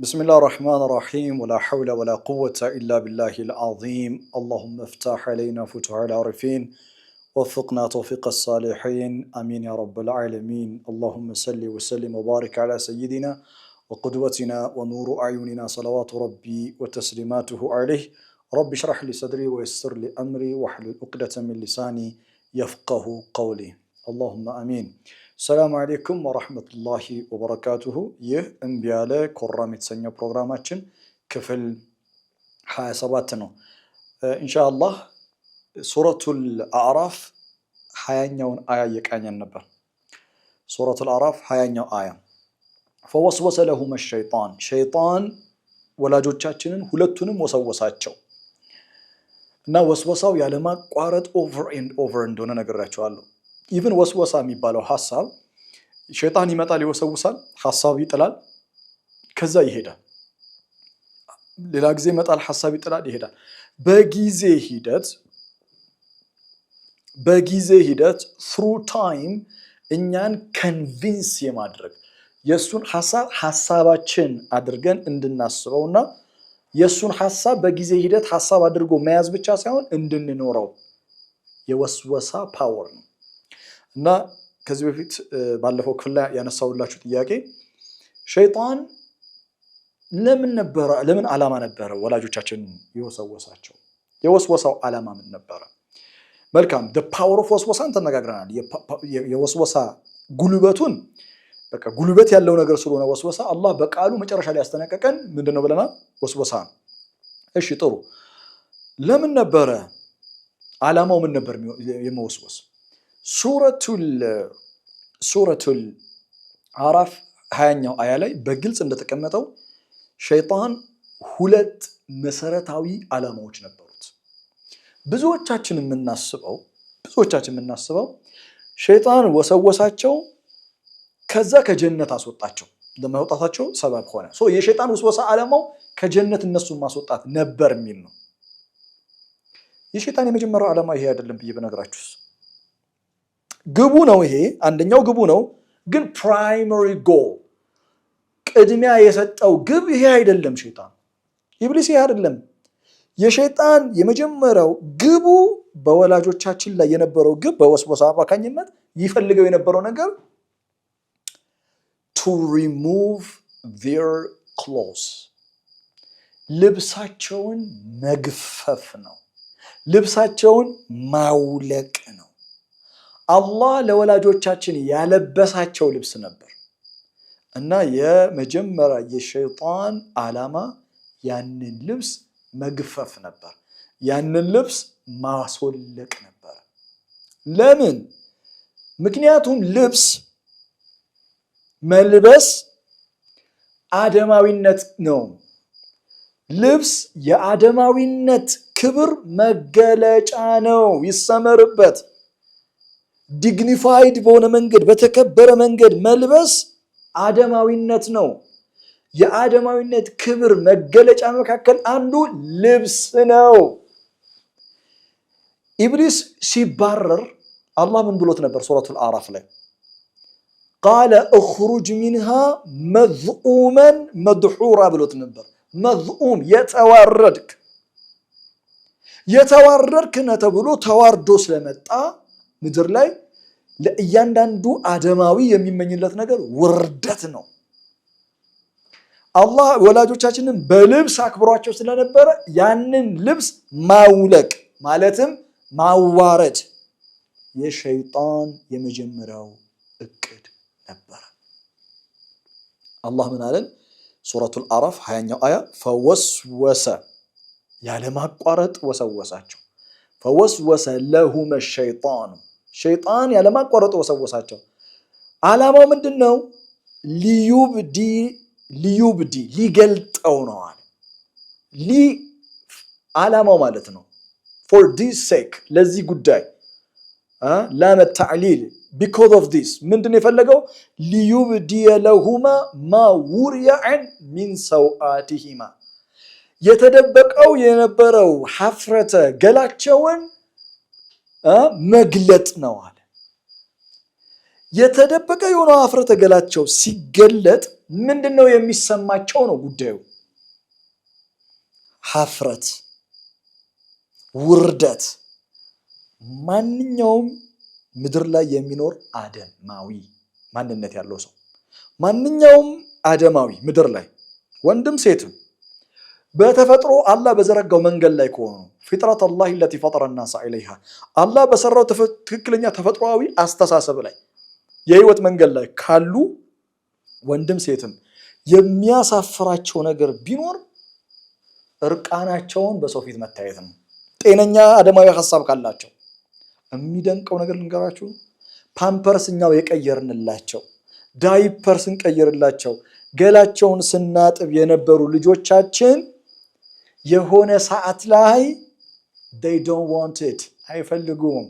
بسم الله الرحمن الرحيم ولا حول ولا قوة إلا بالله العظيم اللهم افتح علينا فتوح العارفين وفقنا توفيق الصالحين آمين يا رب العالمين اللهم صل وسلم وبارك على سيدنا وقدوتنا ونور أعيننا صلوات ربي وتسليماته عليه رب اشرح لي صدري ويسر لي أمري واحلل عقدة من لساني يفقه قولي اللهم آمين السلام عليكم ورحمة الله وبركاته يه انبياله كرام የተሰኘው ፕሮግራማችን ክፍል 27 ነው ኢንሻአላህ ሱረቱል አዕራፍ 20ኛውን አያ የቃኘን ነበር ሱረቱል አዕራፍ 20ኛው አያ فوسوس لهما الشيطان شيطان ወላጆቻችንን ሁለቱንም ወሰወሳቸው እና ወስወሳው ያለማቋረጥ ኦቨር ኤንድ ኦቨር እንደሆነ ነገራቸዋለሁ ኢቭን ወስወሳ የሚባለው ሐሳብ ሸይጣን ይመጣል ይወሰውሳል ሐሳብ ይጥላል ከዛ ይሄዳል ሌላ ጊዜ ይመጣል ሐሳብ ይጥላል ይሄዳል በጊዜ ሂደት through time እኛን convince የማድረግ የሱን ሐሳባችን አድርገን እንድናስበውና የሱን ሐሳብ በጊዜ ሂደት ሐሳብ አድርጎ መያዝ ብቻ ሳይሆን እንድንኖረው የወስወሳ ፓወር ነው እና ከዚህ በፊት ባለፈው ክፍል ላይ ያነሳውላችሁ ጥያቄ ሸይጣን ለምን ዓላማ ነበረ ወላጆቻችን የወሰወሳቸው የወስወሳው ዓላማ ምን ነበረ መልካም the power of ወስወሳን ተነጋግረናል የወስወሳ ጉልበቱን በቃ ጉልበት ያለው ነገር ስለሆነ ወስወሳ አላህ በቃሉ መጨረሻ ላይ ያስተነቀቀን ምንድነው ብለናል ወስወሳ እሺ ጥሩ ለምን ነበረ ዓላማው ምን ነበር የመወስወስ ሱረቱል አዕራፍ 20ኛው አያ ላይ በግልጽ እንደተቀመጠው ሸይጣን ሁለት መሰረታዊ ዓላማዎች ነበሩት ብዙዎቻችን የምናስበው ሸይጣን ወሰወሳቸው ከዛ ከጀነት አስወጣቸው ለማውጣታቸው ሰበብ ሆነ የሸይጣን ወስወሳ ዓላማው ከጀነት እነሱን ማስወጣት ነበር የሚል ነው የሸይጣን የመጀመሪያው ዓላማ ይሄ አይደለም ብዬ በነግራችሁስ ግቡ ነው ይሄ አንደኛው ግቡ ነው ግን ፕራይመሪ ጎል ቅድሚያ የሰጠው ግብ ይሄ አይደለም ሸይጣን ኢብሊስ ይሄ አይደለም የሸይጣን የመጀመሪያው ግቡ በወላጆቻችን ላይ የነበረው ግብ በወስወሳ አማካኝነት ይፈልገው የነበረው ነገር to remove their clothes ልብሳቸውን መግፈፍ ነው ልብሳቸውን ማውለቅ ነው አላህ ለወላጆቻችን ያለበሳቸው ልብስ ነበር እና የመጀመሪያ የሸይጣን ዓላማ ያንን ልብስ መግፈፍ ነበር ያንን ልብስ ማስወለቅ ነበር ለምን ምክንያቱም ልብስ መልበስ አደማዊነት ነው ልብስ የአደማዊነት ክብር መገለጫ ነው ይሰመርበት ዲግኒፋይድ በሆነ መንገድ በተከበረ መንገድ መልበስ አደማዊነት ነው የአደማዊነት ክብር መገለጫ መካከል አንዱ ልብስ ነው ኢብሊስ ሲባረር አላህ ምን ብሎት ነበር ሱረቱል አዕራፍ ላይ قال اخرج منها مذءوما مدحورا ብሎት ነበር مذءوم የተዋረድክ ነህ ተብሎ ተዋርዶ ስለመጣ ምድር ላይ ለእያንዳንዱ አደማዊ የሚመኝለት ነገር ውርደት ነው አላህ ወላጆቻችንን በልብስ አክብሯቸው ስለነበረ ያንን ልብስ ማውለቅ ማለትም ማዋረድ የሸይጣን የመጀመሪያው እቅድ ነበር አላህ ምን አለን ሱረቱል አዕራፍ 20ኛው አያ ፈወስወሰ ያለማቋረጥ ወሰወሳቸው ፈወስወሰ ለሁመ ሸይጣን ያለማቋረጥ ወሰወሳቸው ዓላማው ምንድነው ሊዩብዲ ሊገልጠው ነው አለ ዓላማው ማለት ነው for this sake ለዚህ ጉዳይ ላም التعليل because of this ምንድነው የፈለገው ሊዩብዲ ለሁማ ማ ውሪያ ሚን ሰውአቲሂማ የተደበቀው የነበረው ሐፍረተ ገላቸውን መግለጥ ነው አለ የተደበቀ የሆነው ሀፍረተ ገላቸው ሲገለጥ ምንድነው የሚሰማቸው ነው ጉዳዩ። ሀፍረት፣ ውርደት። ማንኛውም ምድር ላይ የሚኖር አደማዊ ማንነት ያለው ሰው፣ ማንኛውም አደማዊ ምድር ላይ ወንድም ሴትም በተፈጥሮ አላህ በዘረጋው መንገድ ላይ ከሆኑ ፊጥረት አላህ ለቲ ፈጠረ ናስ ዐለይሃ አላህ በሰራው ትክክለኛ ተፈጥሯዊ አስተሳሰብ ላይ የህይወት መንገድ ላይ ካሉ ወንድም ሴትም የሚያሳፍራቸው ነገር ቢኖር እርቃናቸውን በሰው ፊት መታየት ነው። ጤነኛ አደማዊ ሐሳብ ካላቸው የሚደንቀው ነገር ልንገራችሁ፣ ፓምፐርስኛው የቀየርንላቸው ዳይፐርስን ቀየርላቸው ገላቸውን ስናጥብ የነበሩ ልጆቻችን የሆነ ሰዓት ላይ they don't want it አይፈልጉም።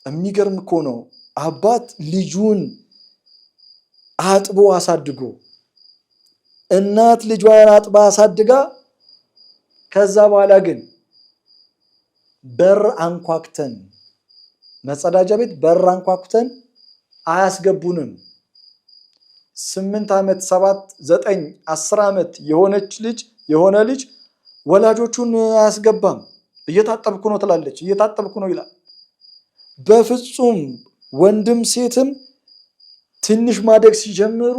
የሚገርም እኮ ነው። አባት ልጁን አጥቦ አሳድጎ እናት ልጇን አጥባ አሳድጋ ከዛ በኋላ ግን በር አንኳክተን መጸዳጃ ቤት በር አንኳክተን አያስገቡንም። 8 ዓመት 7 9 10 ዓመት የሆነ ልጅ ወላጆቹን አያስገባም። እየታጠብኩ ነው ትላለች፣ እየታጠብኩ ነው ይላል። በፍጹም ወንድም ሴትም ትንሽ ማደግ ሲጀምሩ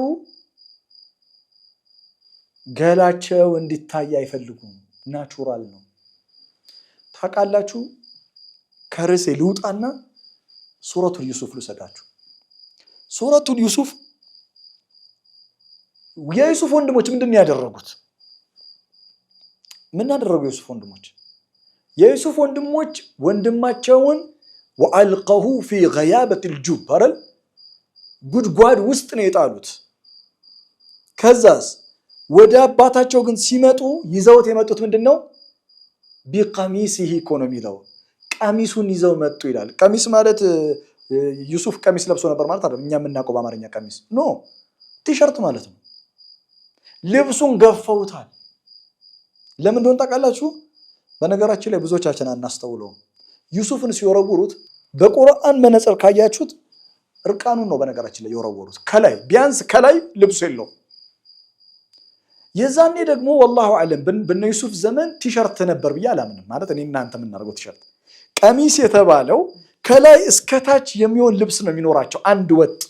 ገላቸው እንዲታይ አይፈልጉም። ናቹራል ነው። ታውቃላችሁ፣ ከርዕሴ ልውጣና ሱረቱል ዩሱፍ ልሰዳችሁ። ሱረቱል ዩሱፍ የዩሱፍ ወንድሞች ምንድን ያደረጉት? ምን አደረጉ የዩሱፍ ወንድሞች? የዩሱፍ ወንድሞች ወንድማቸውን ወአልቀሁ ፊ ገያበቲል ጁብ አይደል ጉድጓድ ውስጥ ነው የጣሉት። ከዛስ ወደ አባታቸው ግን ሲመጡ ይዘውት የመጡት ምንድነው? ቢቀሚሲሂ እኮ ነው የሚለው። ቀሚሱን ይዘው መጡ ይላል። ቀሚስ ማለት ዩሱፍ ቀሚስ ለብሶ ነበር ማለት አይደለም። እኛ የምናውቀው በአማርኛ ቀሚስ ኖ ቲሸርት ማለት ነው። ልብሱን ገፈውታል። ለምን እንደሆነ ታውቃላችሁ? በነገራችን ላይ ብዙዎቻችን አናስተውለውም። ዩሱፍን ሲወረውሩት በቁርአን መነጽር ካያችሁት እርቃኑን ነው በነገራችን ላይ የወረወሩት። ከላይ ቢያንስ ከላይ ልብሱ የለው። የዛኔ ደግሞ ወላሁ አለም በነ ዩሱፍ ዘመን ቲሸርት ነበር ብዬ አላምንም። ማለት እኔ እናንተ የምናደርገው ቲሸርት ቀሚስ የተባለው ከላይ እስከታች የሚሆን ልብስ ነው የሚኖራቸው አንድ ወጥ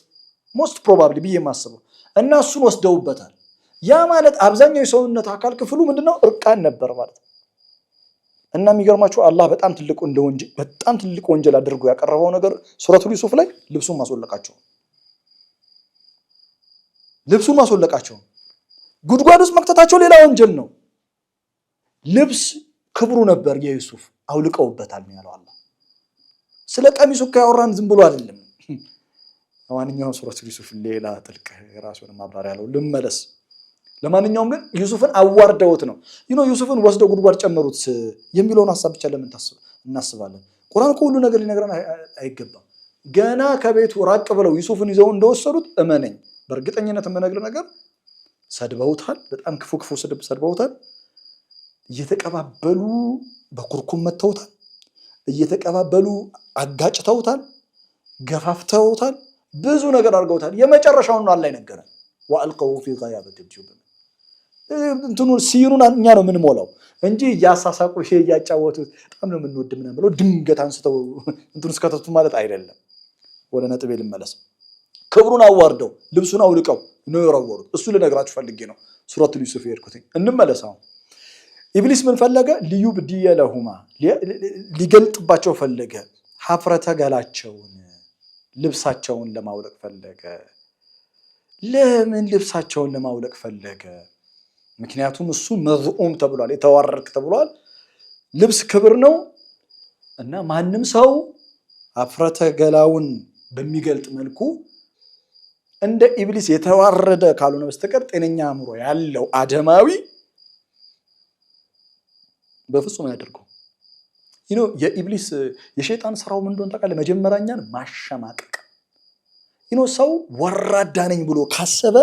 ሞስት ፕሮባብሊ ብዬ የማስበው እና እሱን ወስደውበታል። ያ ማለት አብዛኛው የሰውነት አካል ክፍሉ ምንድነው? እርቃን ነበር ማለት ነው። እና የሚገርማችሁ አላህ በጣም ትልቅ ወንጀል አድርጎ ያቀረበው ነገር ሱረቱል ዩሱፍ ላይ ልብሱን ማስወለቃቸው ጉድጓድ ውስጥ መክተታቸው ሌላ ወንጀል ነው። ልብስ ክብሩ ነበር የዩሱፍ አውልቀውበታል ነው ያለው አላህ። ስለ ቀሚሱ ያወራን ዝም ብሎ አይደለም። ለማንኛውም ሱረቱል ዩሱፍ ሌላ ጥልቅ ራሱን ማብራሪያ ያለው ልመለስ። ለማንኛውም ግን ዩሱፍን አዋርደውት ነው ዩሱፍን ወስደው ጉድጓድ ጨመሩት የሚለውን ሐሳብ ብቻ ለምን እናስባለን? ቁርአን ሁሉ ነገር ሊነግረን አይገባም። ገና ከቤቱ ራቅ ብለው ዩሱፍን ይዘው እንደወሰዱት እመነኝ፣ በእርግጠኝነት የምነግርህ ነገር ሰድበውታል። በጣም ክፉ ስድብ ሰድበውታል። እየተቀባበሉ በኩርኩም መተውታል። እየተቀባበሉ አጋጭተውታል፣ ገፋፍተውታል፣ ብዙ ነገር አድርገውታል። የመጨረሻውን አላህ ይነገራል። ወአልቀው ፊ ገያበቲል ጁብ እንትኑን ሲሩን እኛ ነው የምንሞላው እንጂ እያሳሳቁ እያጫወቱት በጣም ነው የምንወድ ምናምን ብለው ድንገት አንስተው እንትኑን እስከተቱ ማለት አይደለም። ወደ ነጥቤ ልመለስ። ክብሩን አዋርደው ልብሱን አውልቀው ነው የወረወሩት። እሱ ልነግራችሁ ፈልጌ ነው ሱረቱል ዩሱፍ የሄድኩት። እንመለሳው። ኢብሊስ ምን ፈለገ? ሊዩብዲየ ለሁማ ሊገልጥባቸው ፈለገ። ሀፍረተ ገላቸውን ልብሳቸውን ለማውለቅ ፈለገ። ለምን ልብሳቸውን ለማውለቅ ፈለገ? ምክንያቱም እሱ መዝኡም ተብሏል፣ የተዋረድክ ተብሏል። ልብስ ክብር ነው እና ማንም ሰው ሀፍረተ ገላውን በሚገልጥ መልኩ እንደ ኢብሊስ የተዋረደ ካልሆነ በስተቀር ጤነኛ አእምሮ ያለው አደማዊ በፍጹም ያደርገው። የኢብሊስ የሸይጣን ስራው ምን እንደሆነ ታውቃለህ? መጀመሪያኛን ማሸማቀቅ። ሰው ወራዳ ነኝ ብሎ ካሰበ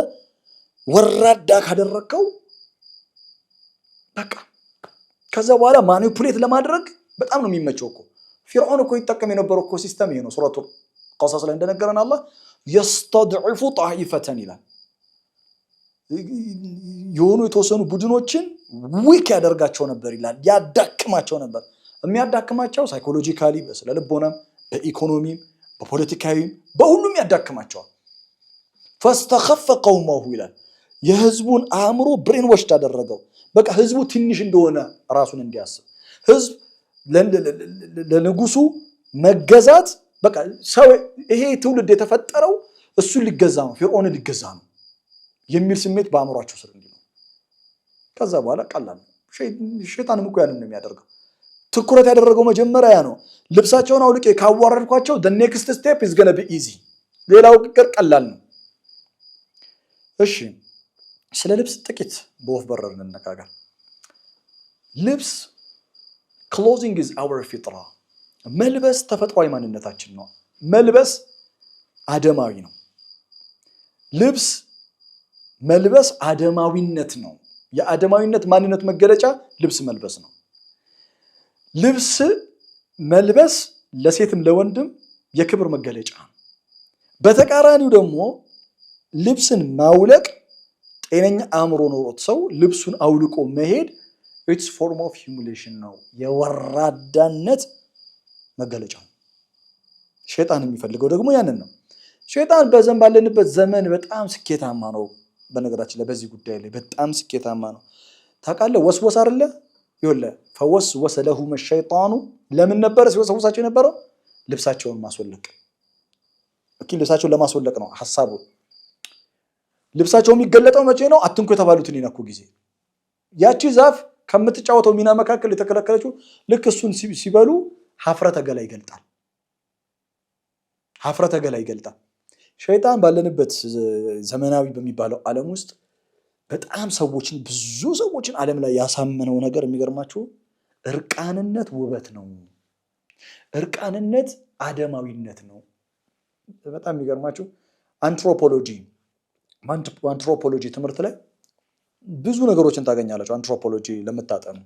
ወራዳ ካደረከው በቃ ከዛ በኋላ ማኒፑሌት ለማድረግ በጣም ነው የሚመቸው እኮ። ፊርዓውን እኮ ይጠቀም የነበረው እኮ ሲስተም ይሄ ነው። ሱረቱ ቀሰስ ላይ እንደነገረን አላህ يستضعف طائفة ይላል የሆኑ የተወሰኑ ቡድኖችን ዊክ ያደርጋቸው ነበር ይላል ያዳክማቸው ነበር የሚያዳክማቸው ሳይኮሎጂካሊ በስነ ልቦናም በኢኮኖሚም በፖለቲካዊም በሁሉም ያዳክማቸው فاستخف قومه ይላል የህዝቡን አእምሮ ብሬን ወሽ ታደረገው በቃ ህዝቡ ትንሽ እንደሆነ ራሱን እንዲያስብ ህዝብ ለንጉሱ መገዛት በቃ ሰው ይሄ ትውልድ የተፈጠረው እሱ ሊገዛ ነው ፍርዖን ሊገዛ ነው የሚል ስሜት በአእምሮአቸው ስር እንዲኖር ከዛ በኋላ ቀላል ሸይጣንም እኮ ያንን ነው የሚያደርገው ትኩረት ያደረገው መጀመሪያ ነው ልብሳቸውን አውልቄ ካዋረድኳቸው the next step is going to be easy ሌላው ቅር ቀላል ነው እሺ ስለ ልብስ ጥቂት በወፍ በረር እንነጋገር ልብስ clothing is our fitra መልበስ ተፈጥሯዊ ማንነታችን ነው መልበስ አደማዊ ነው ልብስ መልበስ አደማዊነት ነው የአደማዊነት ማንነት መገለጫ ልብስ መልበስ ነው ልብስ መልበስ ለሴትም ለወንድም የክብር መገለጫ ነው በተቃራኒው ደግሞ ልብስን ማውለቅ ጤነኛ አእምሮ ኖሮት ሰው ልብሱን አውልቆ መሄድ it's form of humiliation ነው የወራዳነት መገለጫ ሸይጣን የሚፈልገው ደግሞ ያንን ነው ሸይጣን ባለንበት ዘመን በጣም ስኬታማ ነው በነገራችን ላይ በዚህ ጉዳይ ላይ በጣም ስኬታማ ነው ታውቃለህ ወስወስ አይደለ ይወለ ፈወስወሰ ለሁም الشيطان ለምን ነበር ሲወሰውሳቸው የነበረው ልብሳቸውን ማስወለቅ ልብሳቸውን ለማስወለቅ ነው ሐሳቡ ልብሳቸው የሚገለጠው መቼ ነው አትንኩ የተባሉትን ይነኩ ጊዜ ያቺ ዛፍ ከምትጫወተው ሚና መካከል የተከለከለችው ልክ እሱን ሲበሉ ሀፍረተ ገላ ይገልጣል ሸይጣን ባለንበት ዘመናዊ በሚባለው ዓለም ውስጥ በጣም ብዙ ሰዎችን ዓለም ላይ ያሳመነው ነገር የሚገርማችሁ እርቃንነት ውበት ነው እርቃንነት አደማዊነት ነው በጣም የሚገርማችሁ አንትሮፖሎጂ ትምህርት ላይ ብዙ ነገሮችን ታገኛላችሁ አንትሮፖሎጂ ለምታጠኑ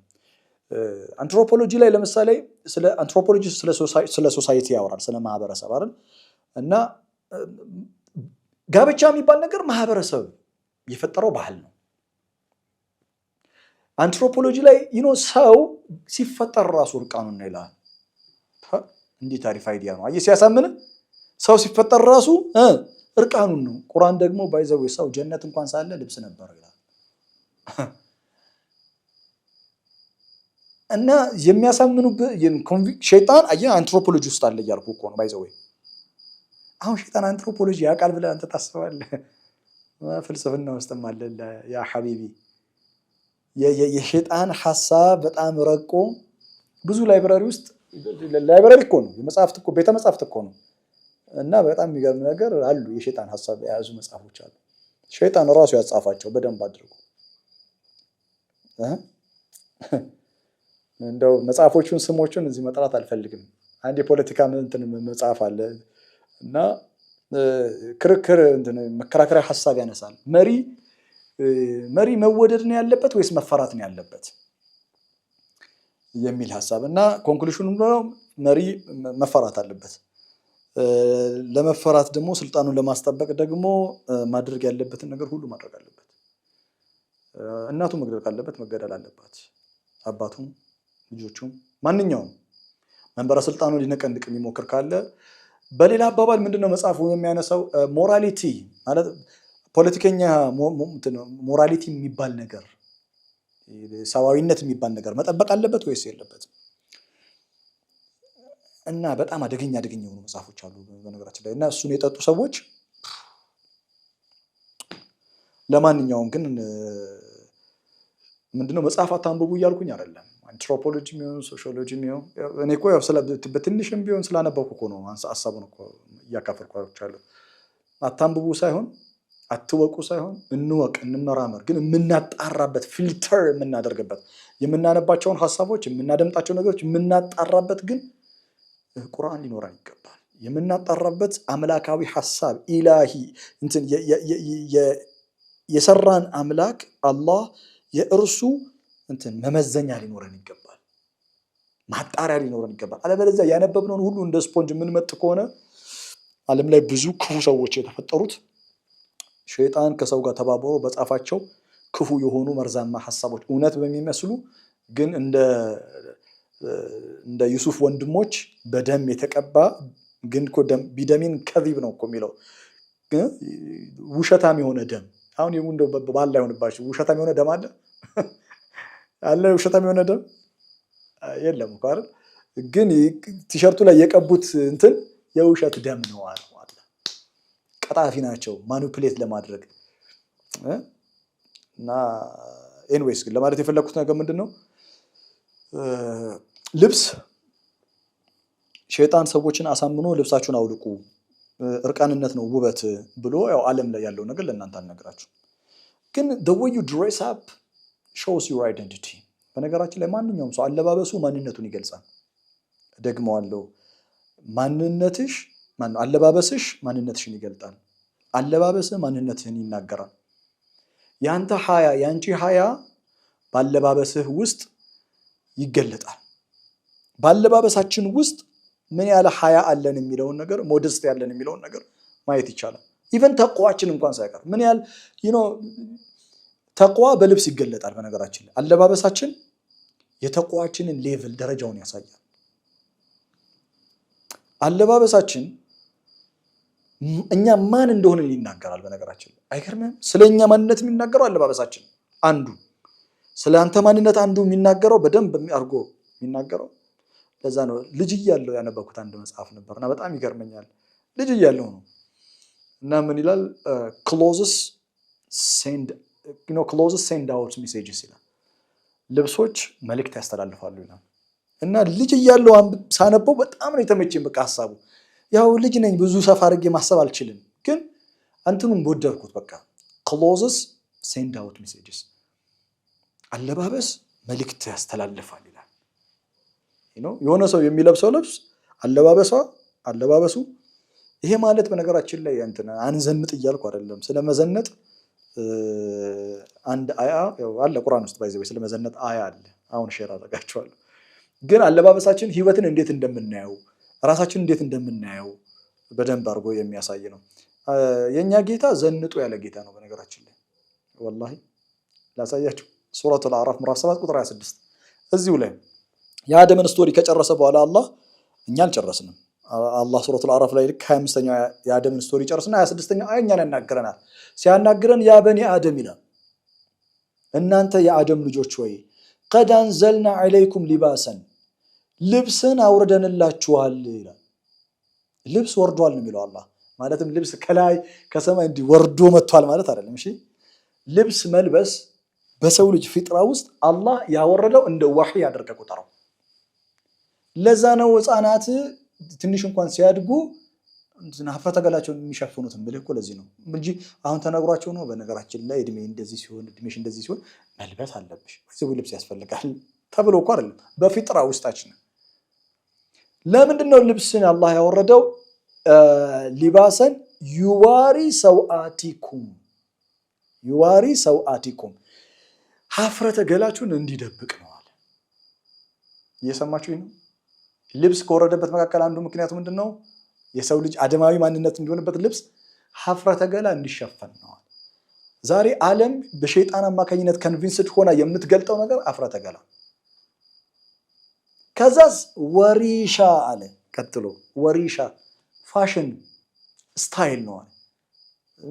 አንትሮፖሎጂ ላይ ለምሳሌ አንትሮፖሎጂ ስለ ሶሳይቲ ያወራል ስለ ማህበረሰብ አይደል እና ጋብቻ የሚባል ነገር ማህበረሰብ የፈጠረው ባህል ነው አንትሮፖሎጂ ላይ ሰው ሲፈጠር ራሱ እርቃኑን ነው ይላል እንዴ ታሪፍ አይዲያ ነው አየህ ሲያሳምን ሰው ሲፈጠር ራሱ እርቃኑን ነው ቁርአን ደግሞ ባይዘው ሰው ጀነት እንኳን ሳለ ልብስ ነበር ይላል እና የሚያሳምኑበት ሸይጣን አየህ አንትሮፖሎጂ ውስጥ አለ እያልኩ እኮ ነው ባይዘው አሁን ሸይጣን አንትሮፖሎጂ ያቃል ብለህ አንተ ታስባለህ ፍልስፍና ውስጥም አለ ያ ሐቢቢ የሸይጣን ሐሳብ በጣም ረቆ ብዙ ላይብራሪ እኮ ነው የመጽሐፍት እኮ ቤተ መጽሐፍት እኮ ነው እና በጣም የሚገርም ነገር አሉ የሸይጣን ሐሳብ የያዙ መጽሐፎች አሉ ሸይጣን ራሱ ያጻፋቸው በደንብ አድርጎ እንደው መጽሐፎቹን ስሞቹን እዚህ መጥራት አልፈልግም አንድ የፖለቲካ መጽሐፍ አለ እና ክርክር መከራከሪያ ሐሳብ ያነሳል መሪ መወደድ ነው ያለበት ወይስ መፈራት ነው ያለበት የሚል ሐሳብ እና ኮንክሉዥኑ ነው መሪ መፈራት አለበት ለመፈራት ደግሞ ስልጣኑን ለማስጠበቅ ደግሞ ማድረግ ያለበትን ነገር ሁሉ ማድረግ አለበት እናቱ መግደል ካለበት መገደል አለባት አባቱም ልጆቹም ማንኛውም መንበረ ስልጣኑን ሊነቀንቅ የሚሞክር ካለ በሌላ አባባል ምንድነው መጽሐፉ የሚያነሳው ሞራሊቲ ማለት ፖለቲከኛ ሞራሊቲ የሚባል ነገር ሰዋዊነት የሚባል ነገር መጠበቅ አለበት ወይስ የለበትም እና በጣም አደገኛ የሆኑ መጽሐፎች አሉ በነገራችን ላይ እና እሱን የጠጡ ሰዎች ለማንኛውም ግን ምንድነው መጽሐፍ አታንብቡ እያልኩኝ አይደለም አንትሮፖሎጂ የሚሆን ሶሺዮሎጂ የሚሆን እኔ እኮ ያው በትንሽም ቢሆን ስላነበብኩ እኮ ነው ሐሳቡን እኮ እያካፈልኳቸው አታንብቡ ሳይሆን አትወቁ ሳይሆን እንወቅ እንመራመር ግን የምናጣራበት ፊልተር የምናደርግበት የምናነባቸውን ሐሳቦች የምናደምጣቸው ነገሮች የምናጣራበት ግን ቁርአን ሊኖረን ይገባል የምናጣራበት አምላካዊ ሐሳብ ኢላሂ የሰራን አምላክ አላህ የእርሱ መመዘኛ ሊኖረን ይገባል ማጣሪያ ሊኖረን ይገባል አለበለዚያ ያነበብነውን ሁሉ እንደ ስፖንጅ የምንመጥ ከሆነ ዓለም ላይ ብዙ ክፉ ሰዎች የተፈጠሩት ሸይጣን ከሰው ጋር ተባብሮ በጻፋቸው ክፉ የሆኑ መርዛማ ሐሳቦች እውነት በሚመስሉ ግን እንደ ዩሱፍ ወንድሞች በደም የተቀባ ግን እኮ ቢደሚን ከዚብ ነው እኮ የሚለው ውሸታም የሆነ ደም። አሁን እንደው ባላ ይሆንባችሁ ውሸታም የሆነ ደም አለ አለ ውሸታም የሆነ ደም የለም እኮ አይደል? ግን ቲሸርቱ ላይ የቀቡት እንትን የውሸት ደም ነው አለ። ቀጣፊ ናቸው ማኒፑሌት ለማድረግ እና ኤኒዌይስ ግን ለማለት የፈለኩት ነገር ምንድነው? ልብስ ሸይጣን ሰዎችን አሳምኖ ልብሳችሁን አውልቁ እርቃንነት ነው ውበት ብሎ ያው ዓለም ላይ ያለው ነገር ለእናንተ አልነግራችሁ። ግን the way you dress up shows your identity። በነገራችን ላይ ማንኛውም ሰው አለባበሱ ማንነቱን ይገልጻል። ደግመዋለሁ፣ አለባበስሽ ማንነትሽን ይገልጣል። አለባበስህ ማንነትህን ይናገራል። ያንቺ ሀያ ባለባበስህ ውስጥ ይገለጣል። ባለባበሳችን ውስጥ ምን ያለ ሀያ አለን የሚለውን ነገር ሞደስት ያለን የሚለውን ነገር ማየት ይቻላል። ኢቨን ተቅዋችን እንኳን ሳይቀር ምን ያህል ተቅዋ በልብስ ይገለጣል። በነገራችን ላይ አለባበሳችን የተቅዋችንን ሌቭል ደረጃውን ያሳያል። አለባበሳችን እኛ ማን እንደሆነ ይናገራል። በነገራችን ላይ አይገርምም? ስለኛ ማንነት የሚናገረው አለባበሳችን አንዱ፣ ስለ አንተ ማንነት አንዱ የሚናገረው በደንብ አድርጎ የሚናገረው። ለዛ ነው ልጅ እያለሁ ያነበብኩት አንድ መጽሐፍ ነበርና በጣም ይገርመኛል። ልጅ እያለሁ ነው እና ምን ይላል clothes send out messages ይላል። ልብሶች መልእክት ያስተላልፋሉ ይላል። እና ልጅ እያለሁ ሳነበው በጣም ነው የተመቸኝ። በቃ ሐሳቡ ያው ልጅ ነኝ ብዙ ሰፋ አድርጌ ማሰብ አልችልም፣ ግን አንተንም ወደድኩት። በቃ clothes send out messages፣ አለባበስ መልእክት ያስተላልፋል ይላል። የሆነ ሰው የሚለብሰው ልብስ አለባበሱ ይሄ ማለት በነገራችን ላይ አንዘንጥ እያልኩ አይደለም። ስለመዘነጥ አንድ አያ አለ ቁርአን ውስጥ ባይዘው ስለመዘነጥ አያ አለ። አሁን ሼር አደርጋችኋለሁ። ግን አለባበሳችን ህይወትን እንዴት እንደምናየው ራሳችን እንዴት እንደምናየው በደንብ አድርጎ የሚያሳይ ነው። የኛ ጌታ ዘንጦ ያለ ጌታ ነው። በነገራችን ላይ ወላሂ ላሳያችሁ። ሱረቱል አዕራፍ ምዕራፍ 7 ቁጥር 26 እዚሁ ላይ የአደምን ስቶሪ ከጨረሰ በኋላ አላህ እኛ አልጨረስንም። አላህ ሱረቱል አዕራፍ ላይ 25ኛው የአደምን ስቶሪ ጨርስና 26ኛው አያ እኛን ያናግረናል። ሲያናግረን ያ በኒ አደም ይላል፣ እናንተ የአደም ልጆች ሆይ ቀድ አንዘልና ዐለይኩም ሊባሰን ልብስን አውርደንላችኋል ይላል። ልብስ ወርዷል ነው የሚለው አላህ። ማለትም ልብስ ከላይ ከሰማይ እንዲህ ወርዶ መጥቷል ማለት አይደለም። እሺ ልብስ መልበስ በሰው ልጅ ፊጥራ ውስጥ አላህ ያወረደው እንደ ወህይ ያደረገ ቁጠረው። ለዛ ነው ህፃናት ትንሽ እንኳን ሲያድጉ ሀፍረተ ገላቸውን የሚሸፍኑት ብለህ እኮ ለዚህ ነው እንጂ አሁን ተነግሯቸው ነው። በነገራችን ላይ እድሜሽ እንደዚህ ሲሆን መልበስ አለብሽ ወይ ልብስ ያስፈልጋል ተብሎ እኮ አይደለም። በፊጥራ ውስጣችን ለምንድን ነው ልብስን አላህ ያወረደው? ሊባሰን ዩዋሪ ሰውአቲኩም ሀፍረተ ገላችሁን እንዲደብቅ ነው አለ። እየሰማችሁኝ ነው? ልብስ ከወረደበት መካከል አንዱ ምክንያቱ ምንድን ነው? የሰው ልጅ አደማዊ ማንነት እንዲሆንበት ልብስ ሀፍረተ ገላ እንዲሸፈን ነው። ዛሬ ዓለም በሸይጣን አማካኝነት ኮንቪንስድ ሆና የምትገልጠው ነገር ሀፍረተ ገላ። ከዛስ ወሪሻ አለ። ቀጥሎ ወሪሻ ፋሽን ስታይል ነው አለ።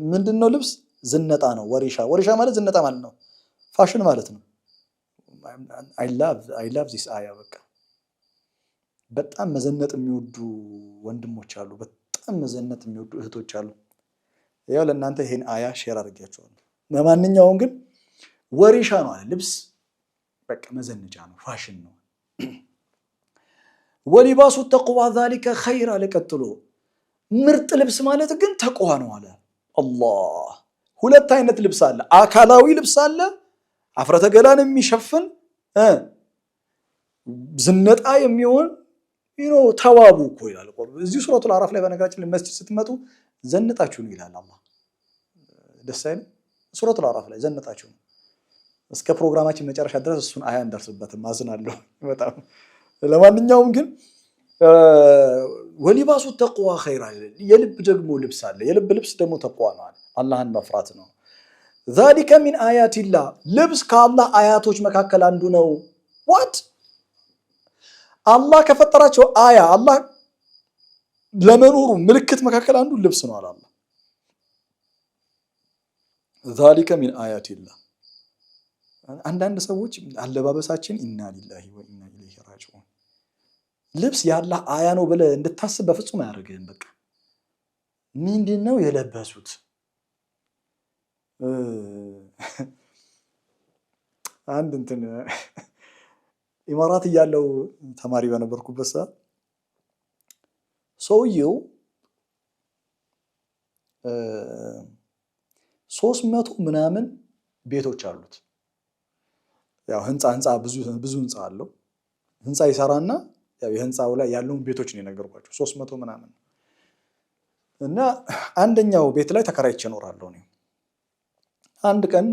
ምንድን ነው? ልብስ ዝነጣ ነው። ወሪሻ ማለት ዝነጣ ማለት ነው። ፋሽን ማለት ነው። አይ ላቭ ዚስ አያ። በቃ በጣም መዘነጥ የሚወዱ ወንድሞች አሉ፣ በጣም መዘነጥ የሚወዱ እህቶች አሉ። ያው ለእናንተ ይሄን አያ ሼር አድርጌያቸዋለሁ። ለማንኛውም ግን ወሪሻ ነው አለ። ልብስ በቃ መዘነጫ ነው፣ ፋሽን ነው። ወሊባሱ ተቅዋ ዛሊከ ኸይር አለ። ቀጥሎ ምርጥ ልብስ ማለት ግን ተቅዋ ነው አለ አላህ። ሁለት አይነት ልብስ አለ። አካላዊ ልብስ አለ፣ አፍረተ ገላን የሚሸፍን ዝነጣ የሚሆን ተዋቡ እኮ ይላል እዚህ ሱረቱል አዕራፍ ላይ። በነገራችን ላይ መስጂድ ስትመጡ ዘንጣችሁ ነው ይላል አላህ። ደስ አይልም? ሱረቱል አዕራፍ ላይ ዘንጣችሁ ነው። እስከ ፕሮግራማችን መጨረሻ ድረስ እሱን አያ እንደርስበትም አዝናለሁ በጣም። ለማንኛውም ግን ወሊባሱ ተቅዋ ኸይር አለ። የልብ ደግሞ ልብስ አለ። የልብ ልብስ ደግሞ ተቅዋ ነው አለ። አላህን መፍራት ነው። ዛሊከ ሚን አያቲላህ ልብስ ከአላህ አያቶች መካከል አንዱ ነው። ዋት አላህ ከፈጠራቸው አያ አላህ ለመኖሩ ምልክት መካከል አንዱ ልብስ ነው አለ አላህ። ዛሊከ ሚን አያቲላህ። አንዳንድ ሰዎች አለባበሳችን ኢና ሊላሂ ወኢና ኢለይሂ ራጂዑን ልብስ የአላህ አያ ነው ብለህ እንድታስብ በፍጹም አያደርግህም። በቃ ምንድን ነው የለበሱት? አንድ እንትን ኢማራት እያለው ተማሪ በነበርኩበት ሰዓት ሰውየው 300 ምናምን ቤቶች አሉት። ያው ህንፃ ብዙ ህንፃ አለው። ህንፃ ይሰራና ያው የህንፃው ላይ ያለውን ቤቶች ነው የነገርኳቸው 300 ምናምን እና አንደኛው ቤት ላይ ተከራይቼ እኖራለሁ እኔ። አንድ ቀን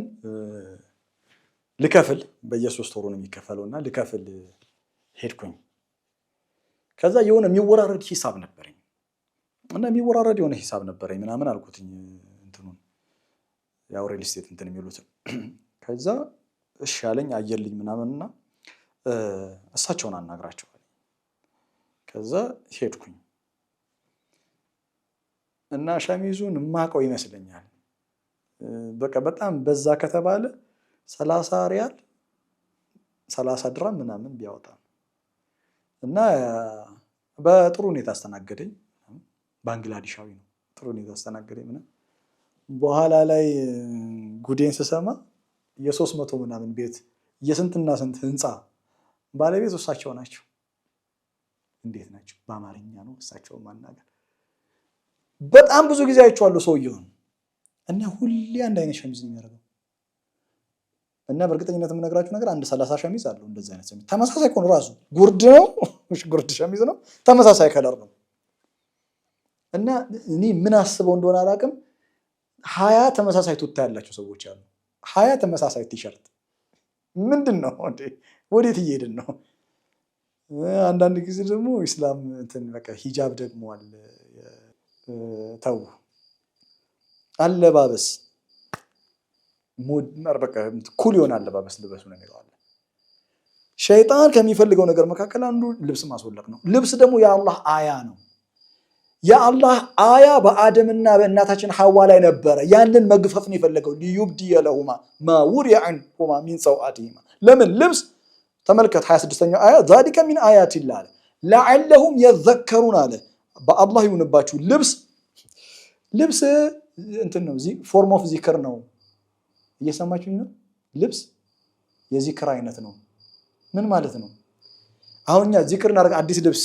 ልከፍል በየ3 ወሩ ነው የሚከፈለውና ልከፍል ሄድኩኝ። ከዛ የሆነ የሚወራረድ ሂሳብ ነበረኝ እና የሚወራረድ የሆነ ሂሳብ ነበረኝ ምናምን አልኩትኝ እንትኑን ያው ሪል ስቴት እንትን የሚሉትን። ከዛ እሺ አለኝ አየልኝ ምናምንና እሳቸውን አናግራቸዋለሁ። ከዛ ሄድኩኝ እና ሸሚዙን ማቀው ይመስለኛል በቃ በጣም በዛ ከተባለ 30 ሪያል 30 ድራም ምናምን ቢያወጣ እና በጥሩ ሁኔታ አስተናገደኝ። ባንግላዴሻዊ ነው። ጥሩ ሁኔታ አስተናገደኝ ምናምን። በኋላ ላይ ጉዴን ስሰማ የ300 ምናምን ቤት የስንትና ስንት ህንፃ ባለቤት እሳቸው ናቸው። እንዴት ናቸው? በአማርኛ ነው እሳቸውን ማናገር። በጣም ብዙ ጊዜ አይቼዋለሁ ሰውየውን እና ሁሌ አንድ አይነት ሸሚዝ ነው የሚያደርገው። እና በእርግጠኝነት የምነግራችሁ ነገር አንድ 30 ሸሚዝ አለው እንደዚህ አይነት ሸሚዝ። ተመሳሳይ ኮን ራሱ ጉርድ ነው፣ ጉርድ ሸሚዝ ነው፣ ተመሳሳይ ከለር ነው። እና እኔ ምን አስበው እንደሆነ አላውቅም 20 ተመሳሳይ ቱታ ያላቸው ሰዎች አሉ። 20 ተመሳሳይ ቲሸርት ምንድን ነው እንዴ? ወዴት እየሄድን ነው? አንዳንድ ጊዜ ደግሞ ኢስላም እንትን በቃ ሂጃብ ደግሞ አለ። ተው አለባበስ በቃ ኩል የሆነ አለባበስ ልበሱ ነው የሚለው። ሸይጣን ከሚፈልገው ነገር መካከል አንዱ ልብስ ማስወለቅ ነው። ልብስ ደግሞ የአላህ አያ ነው። የአላህ አያ በአደምና በእናታችን ሐዋ ላይ ነበረ። ያንን መግፈፍ ነው የፈለገው። ሊዩብዲየ ለሁማ ማ ውሪየ ዐንሁማ ሚን ሰውአቲሂማ። ለምን ልብስ ተመልከት 26ኛው አያ ዛሊከ ሚን አያቲላህ አለ ለዐለሁም የዘከሩን አለ። በአላህ ይሁንባችሁ ልብስ እንትን ነው፣ ፎርም ኦፍ ዚክር ነው። እየሰማችሁኝ ነው? ልብስ የዚክር አይነት ነው። ምን ማለት ነው? አሁን እኛ ዚክር እናደርግ አዲስ ልብስ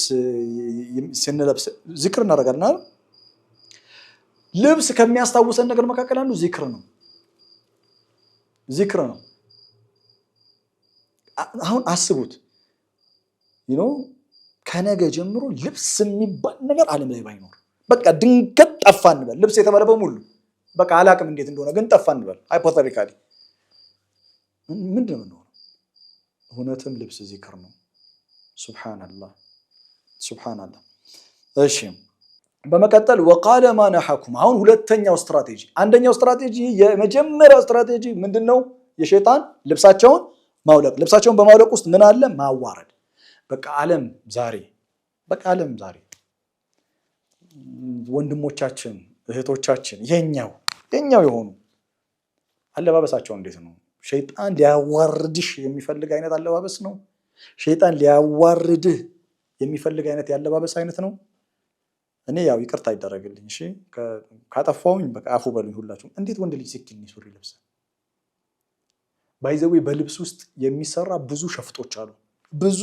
ስንለብስ ዚክር እናደርጋለን አይደል? ልብስ ከሚያስታውሰን ነገር መካከል አንዱ ዚክር ነው። ዚክር ነው። አሁን አስቡት ከነገ ጀምሮ ልብስ የሚባል ነገር ዓለም ላይ ባይኖር በቃ ድንገት ጠፋ እንበል። ልብስ የተባለ በሙሉ በቃ አላቅም እንዴት እንደሆነ ግን ጠፋ እንበል። ሃይፖቴቲካሊ ምንድን ነው? እውነትም ልብስ ዚክር ነው። ሱብሃንአላህ ሱብሃንአላህ። እሺ በመቀጠል ወቃለ ማ ነሐኩም። አሁን ሁለተኛው ስትራቴጂ፣ አንደኛው ስትራቴጂ የመጀመሪያው ስትራቴጂ ምንድነው? የሸይጣን ልብሳቸውን ማውለቅ። ልብሳቸውን በማውለቅ ውስጥ ምን አለ? ማዋረድ። በቃ ዓለም ዛሬ ወንድሞቻችን እህቶቻችን የኛው የሆኑ አለባበሳቸው እንዴት ነው? ሸይጣን ሊያዋርድሽ የሚፈልግ አይነት አለባበስ ነው። ሸይጣን ሊያዋርድህ የሚፈልግ አይነት ያለባበስ አይነት ነው። እኔ ያው ይቅርታ ይደረግልኝ እሺ፣ ካጠፋውኝ በቃ አፉ በሉኝ ሁላችሁም። እንዴት ወንድ ልጅ ሲኪኒ ሱሪ ይለብሳል? ባይዘዌ በልብስ ውስጥ የሚሰራ ብዙ ሸፍጦች አሉ፣ ብዙ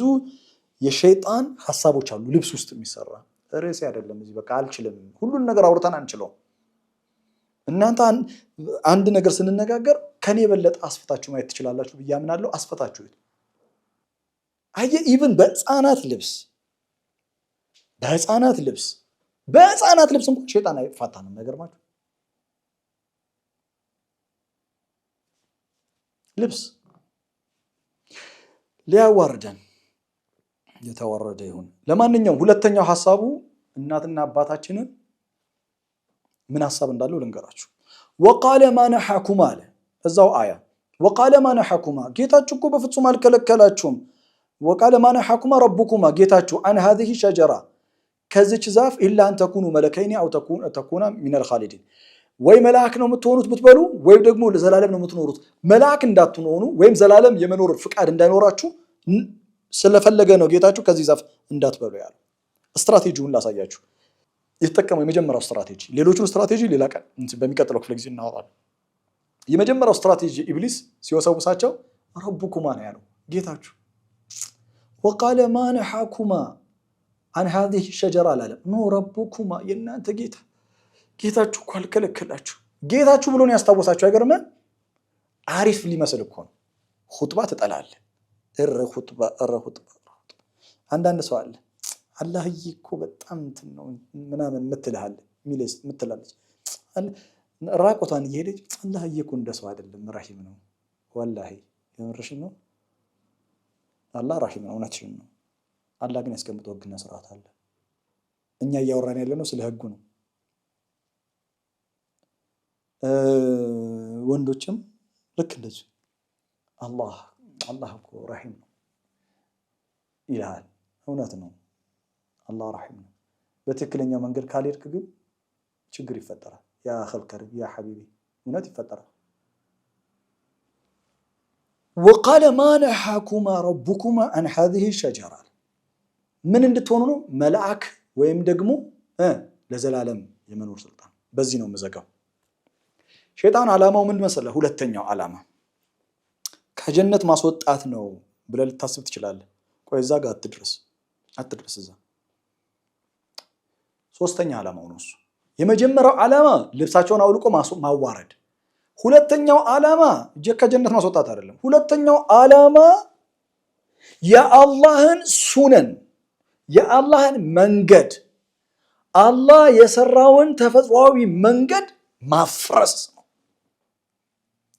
የሸይጣን ሐሳቦች አሉ ልብስ ውስጥ የሚሰራ። ርዕሴ አይደለም እዚህ በቃ አልችልም፣ ሁሉን ነገር አውርተን አንችለውም። እናንተ አንድ ነገር ስንነጋገር ከኔ የበለጠ አስፈታችሁ ማየት ትችላላችሁ ብዬ አምናለሁ። አስፈታችሁ አየህ፣ ኢቭን በህፃናት ልብስ እንኳን ሸይጣን አይፋታንም። ነገርማችሁ ልብስ ሊያዋርደን የተወረደ ይሁን። ለማንኛውም ሁለተኛው ሐሳቡ እናትና አባታችንን ምን ሐሳብ እንዳለው ልንገራችሁ። ወቃለ ማ ነሐኩማ አለ እዛው አያ ወቃለ ማ ነሐኩማ ጌታችሁ እኮ በፍጹም አልከለከላችሁም። ወቃለ ማ ነሐኩማ ረቡኩማ ጌታችሁ አን ሃዚሂ ሸጀራ ከዚች ዛፍ ኢላ አን ተኩኑ መለከይኒ አው ተኩና ሚነል ኻሊዲን ወይ መልአክ ነው የምትሆኑት ብትበሉ ወይም ደግሞ ለዘላለም ነው የምትኖሩት። መልአክ እንዳትሆኑ ወይም ዘላለም የመኖር ፍቃድ እንዳይኖራችሁ ስለፈለገ ነው ጌታችሁ ከዚህ ዛፍ እንዳትበሉ ያለው። ስትራቴጂውን ላሳያችሁ። የተጠቀመው የመጀመሪያው ስትራቴጂ ሌሎቹን ስትራቴጂ ሌላ ቀን በሚቀጥለው ክፍለ ጊዜ እናወራለን። የመጀመሪያው ስትራቴጂ ኢብሊስ ሲወሰውሳቸው ረቡኩማ ነው ያለው ጌታችሁ። ወቃለ ማ ነሐኩማ አን ሃዚሂ ሸጀራ አላለም። ኖ ረቡኩማ የእናንተ ጌታችሁ እኮ አልከለከላችሁ። ጌታችሁ ብሎ ነው ያስታወሳችሁ። አይገርምም? አሪፍ ሊመስል እኮ ነው። ኹጥባ ትጠላለህ። ኹጥባ አንዳንድ ሰው አለ አላህዬ እኮ በጣም እንትን ነው ምናምን ምትላለች ራቆቷን እየሄደች አላህዬ እኮ እንደሰው አይደለም ረሂም ነው። ወላሂ የምርሽን ነው። አላህ ረሂም ነው፣ እውነትሽን ነው። አላህ ግን ያስቀምጠው ህግና ስርዓት አለ። እኛ እያወራን ያለነው ስለ ህጉ ነው። ወንዶችም ልክ እንደዚህ አላህ እኮ ረሂም ነው ይላል። እውነት ነው፣ አላህ ረሂም ነው። በትክክለኛው መንገድ ካልሄድክ ግን ችግር ይፈጠራል። ያ ኸልከር ያ ሐቢቢ እውነት ይፈጠራል። ወቃለ ማ ነሐኩማ ረቡኩማ አን ሃዚሂ ሸጀራ ምን እንድትሆኑ ነው? መልአክ ወይም ደግሞ ለዘላለም የመኖር ስልጣን። በዚህ ነው የምዘጋው። ሸይጣን ዓላማው ምን መሰለህ? ሁለተኛው ዓላማ ከጀነት ማስወጣት ነው ብለህ ልታስብ ትችላለህ። ቆይ እዛ ጋር አትድረስ እዛ። ሶስተኛ ዓላማው ነው እሱ። የመጀመሪያው ዓላማ ልብሳቸውን አውልቆ ማዋረድ። ሁለተኛው ዓላማ ከጀነት ማስወጣት አይደለም። ሁለተኛው ዓላማ የአላህን ሱነን የአላህን መንገድ አላህ የሰራውን ተፈጥሯዊ መንገድ ማፍረስ ነው።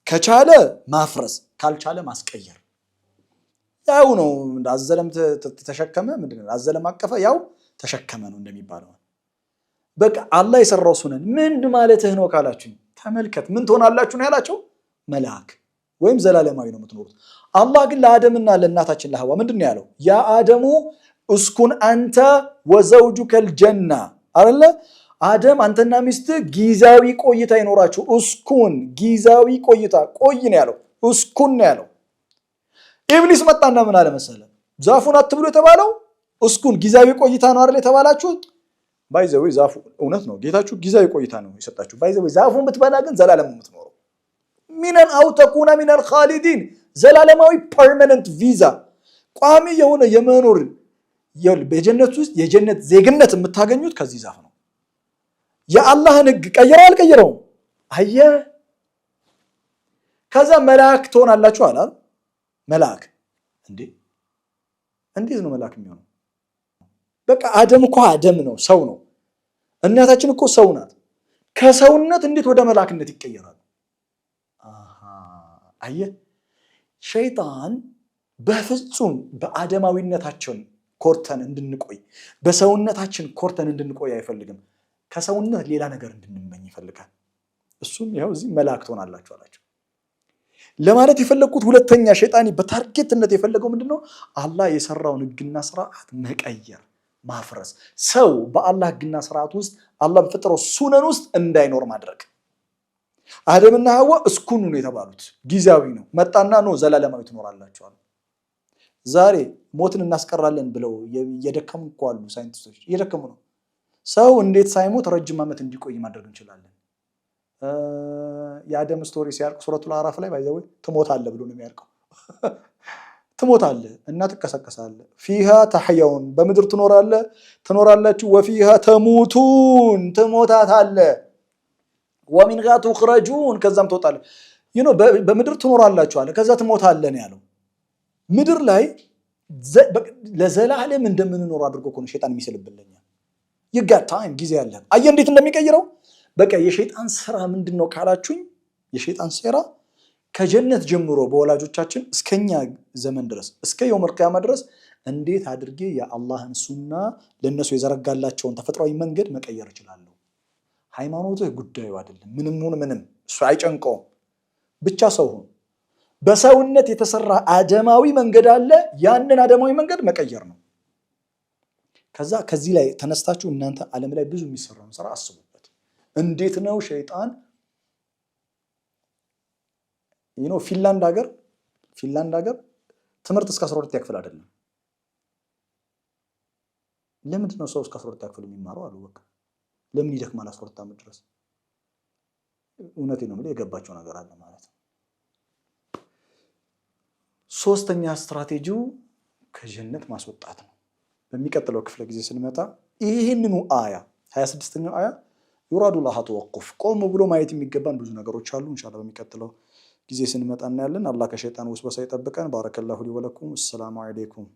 ከቻለ ማፍረስ፣ ካልቻለ ማስቀየር። ያው ነው አዘለም ተሸከመ ምንድነው አዘለም አቀፈ ያው ተሸከመ ነው እንደሚባለው። በቃ አላህ የሰራው ሱነን ምን ማለትህ ነው ካላችሁኝ፣ ተመልከት ምን ትሆናላችሁ ነው ያላቸው። መልአክ ወይም ዘላለማዊ ነው የምትኖሩት። አላህ ግን ለአደምና ለእናታችን ለሐዋ ምንድነው ያለው? ያ አደሙ እስኩን አንተ ወዘውጁከል ጀና አይደለ? አደም አንተና ሚስት ጊዜያዊ ቆይታ ይኖራችሁ። እስኩን ጊዜያዊ ቆይታ ቆይ ነው ያለው። እስኩን ነው ያለው። ኢብሊስ መጣና ምን አለ መሰለ? ዛፉን አትብሉ የተባለው እስኩን ጊዜያዊ ቆይታ ነው አይደል የተባላችሁት? ባይዘው ዛፉ እውነት ነው ጌታችሁ ጊዜያዊ ቆይታ ነው የሰጣችሁ። ባይዘው ዛፉን ብትበላ ግን ዘላለም የምትኖረው ሚነን አው ተኩና ሚነል ኻሊዲን ዘላለማዊ ፐርማነንት ቪዛ ቋሚ የሆነ የመኖር በጀነት ውስጥ የጀነት ዜግነት የምታገኙት ከዚህ ዛፍ ነው። የአላህን ህግ ቀይረው አልቀይረውም። አየህ ከዛ መልአክ ትሆናላችሁ አላል። መልአክ እንዴት ነው መልአክ የሚሆነው? በቃ አደም እኮ አደም ነው፣ ሰው ነው። እናታችን እኮ ሰው ናት። ከሰውነት እንዴት ወደ መልአክነት ይቀየራል? አየህ ሸይጣን በፍጹም በአደማዊነታችን ኮርተን እንድንቆይ በሰውነታችን ኮርተን እንድንቆይ አይፈልግም። ከሰውነት ሌላ ነገር እንድንመኝ ይፈልጋል። እሱም ያው እዚህ መልአክ ትሆናላችሁ አላቸው። ለማለት የፈለኩት ሁለተኛ ሸይጣን በታርጌትነት የፈለገው ምንድነው? አላህ የሰራውን ህግና ስርዓት መቀየር፣ ማፍረስ። ሰው በአላህ ህግና ስርዓት ውስጥ አላህ በፈጠረው ሱነን ውስጥ እንዳይኖር ማድረግ። አደምና ሐዋ እስኩኑ ነው የተባሉት፣ ጊዜያዊ ነው። መጣና ነው ዘላለማዊ ትኖራላችሁ አለ። ዛሬ ሞትን እናስቀራለን ብለው እየደከሙ እኮ አሉ ሳይንቲስቶች፣ እየደከሙ ነው። ሰው እንዴት ሳይሞት ረጅም ዓመት እንዲቆይ ማድረግ እንችላለን? የአደም ስቶሪ ሲያልቅ ሱረቱል አዕራፍ ላይ ባይዘው ትሞታለህ ብሎ ነው የሚያልቀው። ትሞታለህ እና ትቀሰቀሳለህ። ፊሃ ተሕየውን በምድር ትኖራላችሁ፣ ወፊሃ ተሙቱን ትሞታታለህ፣ ወሚንሃ ትኽረጁን ከዛም ትወጣለህ። በምድር ትኖራላችሁ አለ፣ ከዛ ትሞታለህ ነው ያለው። ምድር ላይ ለዘላለም እንደምንኖር አድርጎ እኮ ነው ሸይጣን የሚስልብልኝ። ይጋታ ታይም ጊዜ ያለ አየህ እንዴት እንደሚቀይረው። በቃ የሸይጣን ስራ ምንድነው ካላችሁኝ፣ የሸይጣን ሴራ ከጀነት ጀምሮ በወላጆቻችን እስከኛ ዘመን ድረስ እስከ የውመል ቂያማ ድረስ እንዴት አድርጌ የአላህን ሱና ለነሱ የዘረጋላቸውን ተፈጥሯዊ መንገድ መቀየር እችላለሁ? ሃይማኖትህ ጉዳዩ አይደለም። ምንም ሆነ ምንም እሱ አይጨንቀውም። ብቻ ሰው ሁን። በሰውነት የተሰራ አደማዊ መንገድ አለ። ያንን አደማዊ መንገድ መቀየር ነው። ከዚህ ላይ ተነስታችሁ እናንተ ዓለም ላይ ብዙ የሚሰራውን ስራ አስቡበት። እንዴት ነው ሸይጣን ፊንላንድ ሀገር ትምህርት እስከ 12 ያክፍል አይደለም። ለምንድን ነው ሰው እስከ 12 ያክፍል የሚማረው አሉ። በቃ ለምን ይደክማል 12 ዓመት ድረስ? እውነቴን ነው የምልህ፣ የገባቸው ነገር አለ ማለት ነው። ሶስተኛ ስትራቴጂው ከጀነት ማስወጣት ነው። በሚቀጥለው ክፍለ ጊዜ ስንመጣ ይህንኑ አያ 26ኛው አያ ዩራዱ ላሃ ተወቁፍ ቆም ብሎ ማየት የሚገባን ብዙ ነገሮች አሉ። ኢንሻአላህ በሚቀጥለው ጊዜ ስንመጣ እናያለን። አላህ ከሸይጣን ወስወሳ ይጠብቀን። ባረከላሁ ሊ ወለኩም። ሰላም አለይኩም።